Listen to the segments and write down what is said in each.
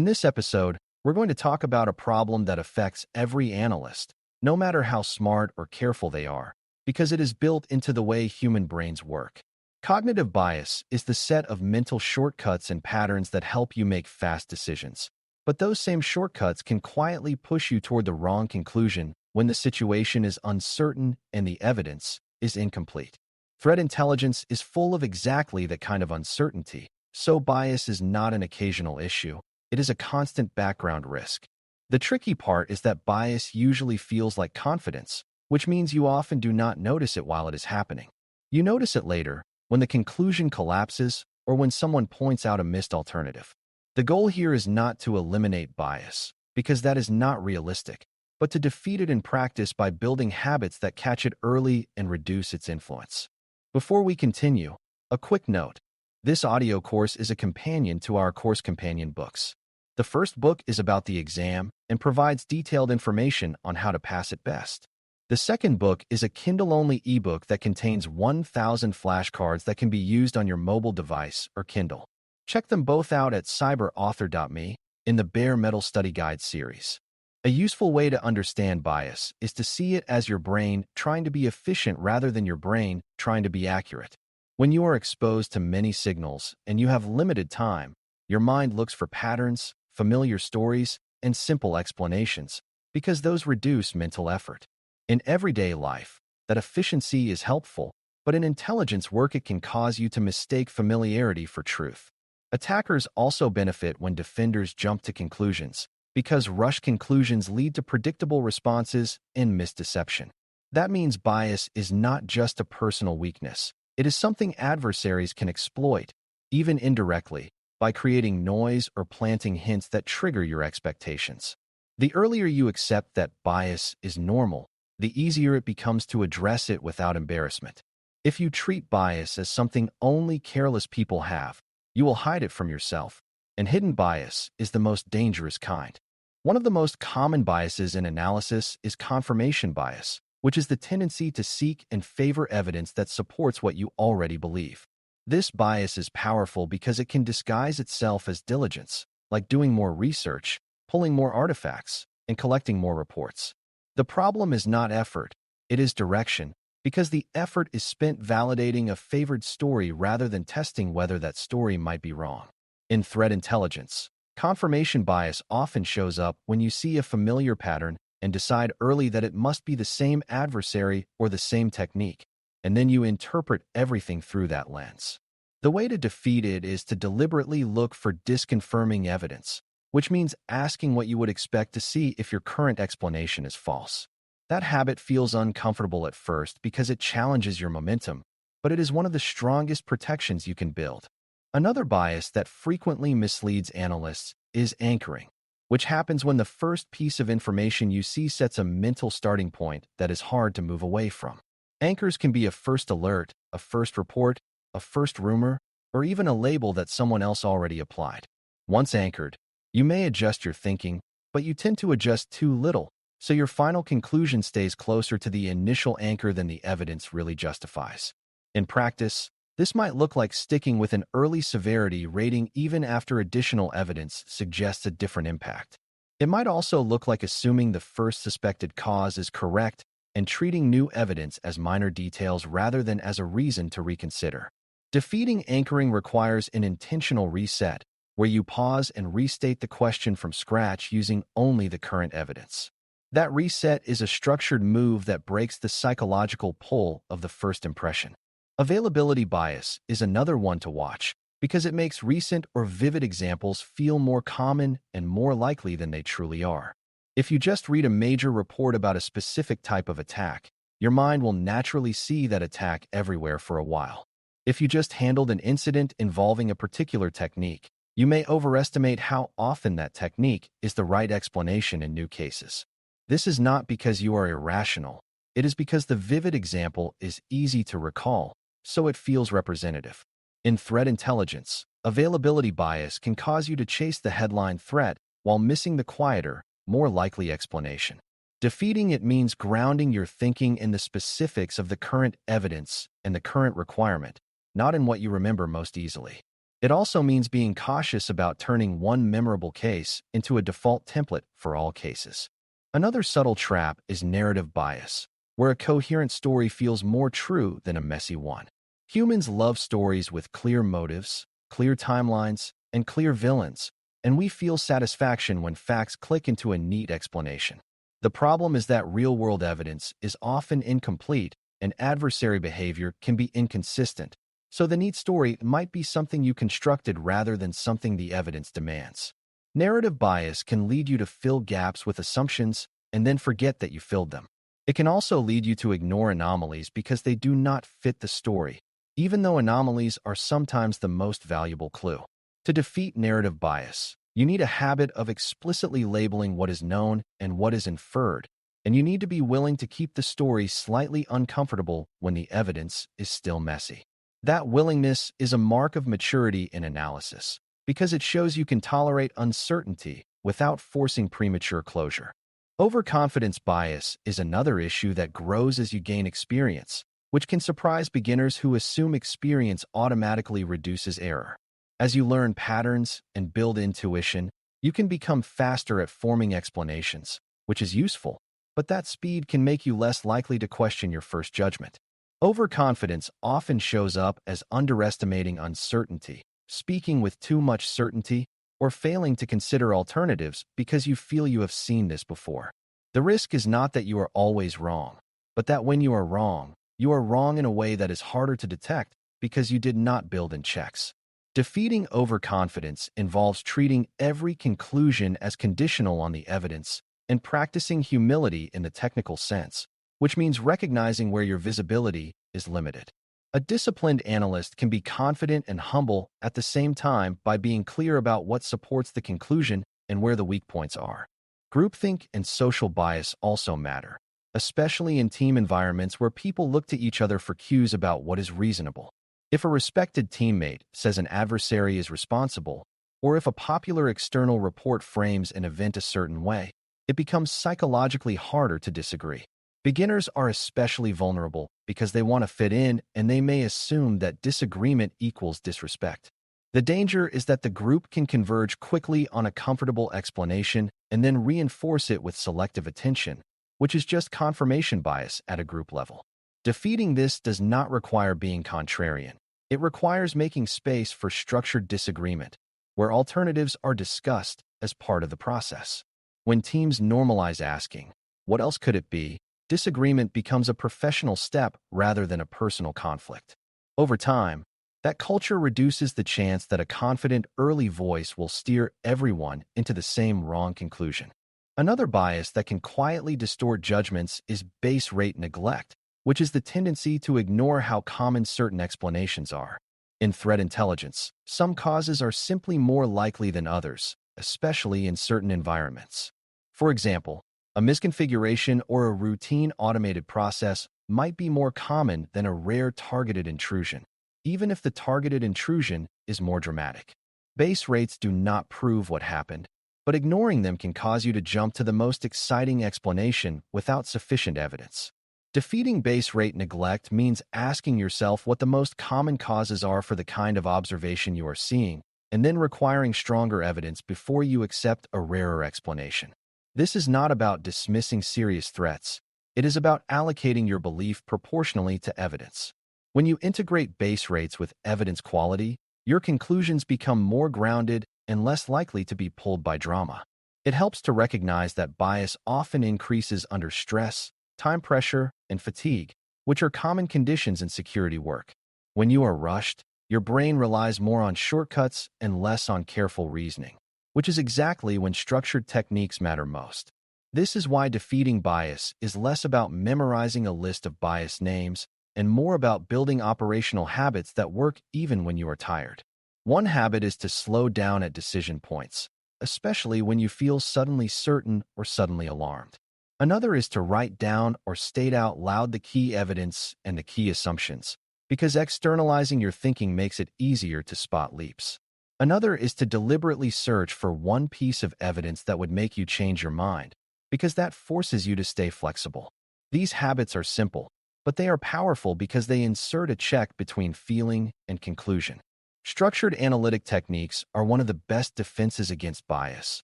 In this episode, we're going to talk about a problem that affects every analyst, no matter how smart or careful they are, because it is built into the way human brains work. Cognitive bias is the set of mental shortcuts and patterns that help you make fast decisions. But those same shortcuts can quietly push you toward the wrong conclusion when the situation is uncertain and the evidence is incomplete. Threat intelligence is full of exactly that kind of uncertainty, so bias is not an occasional issue. It is a constant background risk. The tricky part is that bias usually feels like confidence, which means you often do not notice it while it is happening. You notice it later, when the conclusion collapses or when someone points out a missed alternative. The goal here is not to eliminate bias, because that is not realistic, but to defeat it in practice by building habits that catch it early and reduce its influence. Before we continue, a quick note. This audio course is a companion to our course companion books. The first book is about the exam and provides detailed information on how to pass it best. The second book is a Kindle-only ebook that contains 1,000 flashcards that can be used on your mobile device or Kindle. Check them both out at cyber.author.me in the Bare Metal Study Guide series. A useful way to understand bias is to see it as your brain trying to be efficient rather than your brain trying to be accurate. When you are exposed to many signals and you have limited time, your mind looks for patterns, familiar stories, and simple explanations, because those reduce mental effort. In everyday life, that efficiency is helpful, but in intelligence work it can cause you to mistake familiarity for truth. Attackers also benefit when defenders jump to conclusions, because rushed conclusions lead to predictable responses and misdeception. That means bias is not just a personal weakness. It is something adversaries can exploit, even indirectly, by creating noise or planting hints that trigger your expectations. The earlier you accept that bias is normal, the easier it becomes to address it without embarrassment. If you treat bias as something only careless people have, you will hide it from yourself, and hidden bias is the most dangerous kind. One of the most common biases in analysis is confirmation bias, which is the tendency to seek and favor evidence that supports what you already believe. This bias is powerful because it can disguise itself as diligence, like doing more research, pulling more artifacts, and collecting more reports. The problem is not effort, it is direction, because the effort is spent validating a favored story rather than testing whether that story might be wrong. In threat intelligence, confirmation bias often shows up when you see a familiar pattern and decide early that it must be the same adversary or the same technique, and then you interpret everything through that lens. The way to defeat it is to deliberately look for disconfirming evidence, which means asking what you would expect to see if your current explanation is false. That habit feels uncomfortable at first because it challenges your momentum, but it is one of the strongest protections you can build. Another bias that frequently misleads analysts is anchoring, which happens when the first piece of information you see sets a mental starting point that is hard to move away from. Anchors can be a first alert, a first report, a first rumor, or even a label that someone else already applied. Once anchored, you may adjust your thinking, but you tend to adjust too little, so your final conclusion stays closer to the initial anchor than the evidence really justifies. In practice, this might look like sticking with an early severity rating even after additional evidence suggests a different impact. It might also look like assuming the first suspected cause is correct and treating new evidence as minor details rather than as a reason to reconsider. Defeating anchoring requires an intentional reset, where you pause and restate the question from scratch using only the current evidence. That reset is a structured move that breaks the psychological pull of the first impression. Availability bias is another one to watch because it makes recent or vivid examples feel more common and more likely than they truly are. If you just read a major report about a specific type of attack, your mind will naturally see that attack everywhere for a while. If you just handled an incident involving a particular technique, you may overestimate how often that technique is the right explanation in new cases. This is not because you are irrational. It is because the vivid example is easy to recall, so it feels representative. In threat intelligence, availability bias can cause you to chase the headline threat while missing the quieter, more likely explanation. Defeating it means grounding your thinking in the specifics of the current evidence and the current requirement, not in what you remember most easily. It also means being cautious about turning one memorable case into a default template for all cases. Another subtle trap is narrative bias, where a coherent story feels more true than a messy one. Humans love stories with clear motives, clear timelines, and clear villains, and we feel satisfaction when facts click into a neat explanation. The problem is that real-world evidence is often incomplete and adversary behavior can be inconsistent, so the neat story might be something you constructed rather than something the evidence demands. Narrative bias can lead you to fill gaps with assumptions and then forget that you filled them. It can also lead you to ignore anomalies because they do not fit the story, even though anomalies are sometimes the most valuable clue. To defeat narrative bias, you need a habit of explicitly labeling what is known and what is inferred, and you need to be willing to keep the story slightly uncomfortable when the evidence is still messy. That willingness is a mark of maturity in analysis, because it shows you can tolerate uncertainty without forcing premature closure. Overconfidence bias is another issue that grows as you gain experience, which can surprise beginners who assume experience automatically reduces error. As you learn patterns and build intuition, you can become faster at forming explanations, which is useful, but that speed can make you less likely to question your first judgment. Overconfidence often shows up as underestimating uncertainty, speaking with too much certainty, or failing to consider alternatives because you feel you have seen this before. The risk is not that you are always wrong, but that when you are wrong in a way that is harder to detect because you did not build in checks. Defeating overconfidence involves treating every conclusion as conditional on the evidence and practicing humility in the technical sense, which means recognizing where your visibility is limited. A disciplined analyst can be confident and humble at the same time by being clear about what supports the conclusion and where the weak points are. Groupthink and social bias also matter, especially in team environments where people look to each other for cues about what is reasonable. If a respected teammate says an adversary is responsible, or if a popular external report frames an event a certain way, it becomes psychologically harder to disagree. Beginners are especially vulnerable because they want to fit in and they may assume that disagreement equals disrespect. The danger is that the group can converge quickly on a comfortable explanation and then reinforce it with selective attention, which is just confirmation bias at a group level. Defeating this does not require being contrarian. It requires making space for structured disagreement, where alternatives are discussed as part of the process. When teams normalize asking, "What else could it be?" disagreement becomes a professional step rather than a personal conflict. Over time, that culture reduces the chance that a confident early voice will steer everyone into the same wrong conclusion. Another bias that can quietly distort judgments is base rate neglect, which is the tendency to ignore how common certain explanations are. In threat intelligence, some causes are simply more likely than others, especially in certain environments. For example, a misconfiguration or a routine automated process might be more common than a rare targeted intrusion, even if the targeted intrusion is more dramatic. Base rates do not prove what happened, but ignoring them can cause you to jump to the most exciting explanation without sufficient evidence. Defeating base rate neglect means asking yourself what the most common causes are for the kind of observation you are seeing, and then requiring stronger evidence before you accept a rarer explanation. This is not about dismissing serious threats. It is about allocating your belief proportionally to evidence. When you integrate base rates with evidence quality, your conclusions become more grounded and less likely to be pulled by drama. It helps to recognize that bias often increases under stress, time pressure, and fatigue, which are common conditions in security work. When you are rushed, your brain relies more on shortcuts and less on careful reasoning, which is exactly when structured techniques matter most. This is why defeating bias is less about memorizing a list of bias names and more about building operational habits that work even when you are tired. One habit is to slow down at decision points, especially when you feel suddenly certain or suddenly alarmed. Another is to write down or state out loud the key evidence and the key assumptions, because externalizing your thinking makes it easier to spot leaps. Another is to deliberately search for one piece of evidence that would make you change your mind, because that forces you to stay flexible. These habits are simple, but they are powerful because they insert a check between feeling and conclusion. Structured analytic techniques are one of the best defenses against bias,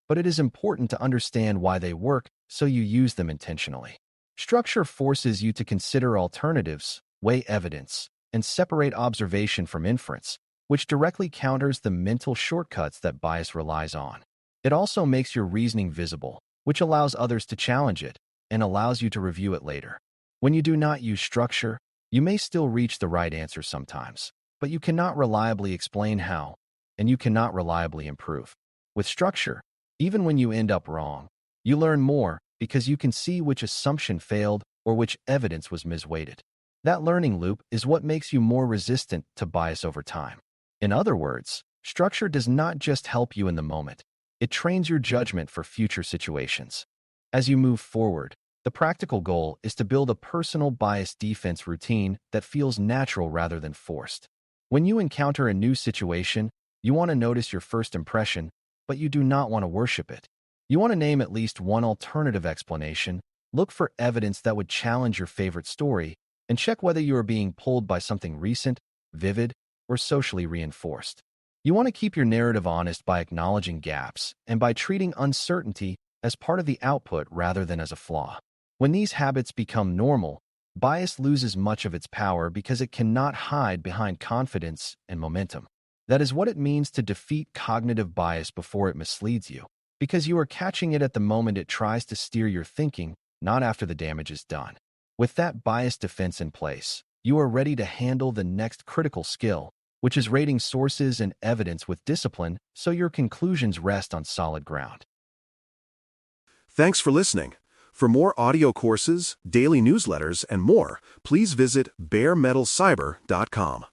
but it is important to understand why they work so you use them intentionally. Structure forces you to consider alternatives, weigh evidence, and separate observation from inference, which directly counters the mental shortcuts that bias relies on. It also makes your reasoning visible, which allows others to challenge it and allows you to review it later. When you do not use structure, you may still reach the right answer sometimes, but you cannot reliably explain how, and you cannot reliably improve. With structure, even when you end up wrong, you learn more because you can see which assumption failed or which evidence was misweighted. That learning loop is what makes you more resistant to bias over time. In other words, structure does not just help you in the moment, it trains your judgment for future situations. As you move forward, the practical goal is to build a personal bias defense routine that feels natural rather than forced. When you encounter a new situation, you want to notice your first impression, but you do not want to worship it. You want to name at least one alternative explanation, look for evidence that would challenge your favorite story, and check whether you are being pulled by something recent, vivid, or socially reinforced. You want to keep your narrative honest by acknowledging gaps and by treating uncertainty as part of the output rather than as a flaw. When these habits become normal, bias loses much of its power because it cannot hide behind confidence and momentum. That is what it means to defeat cognitive bias before it misleads you, because you are catching it at the moment it tries to steer your thinking, not after the damage is done. With that bias defense in place, you are ready to handle the next critical skill, which is rating sources and evidence with discipline so your conclusions rest on solid ground. Thanks for listening. For more audio courses, daily newsletters, and more, please visit BareMetalCyber.com.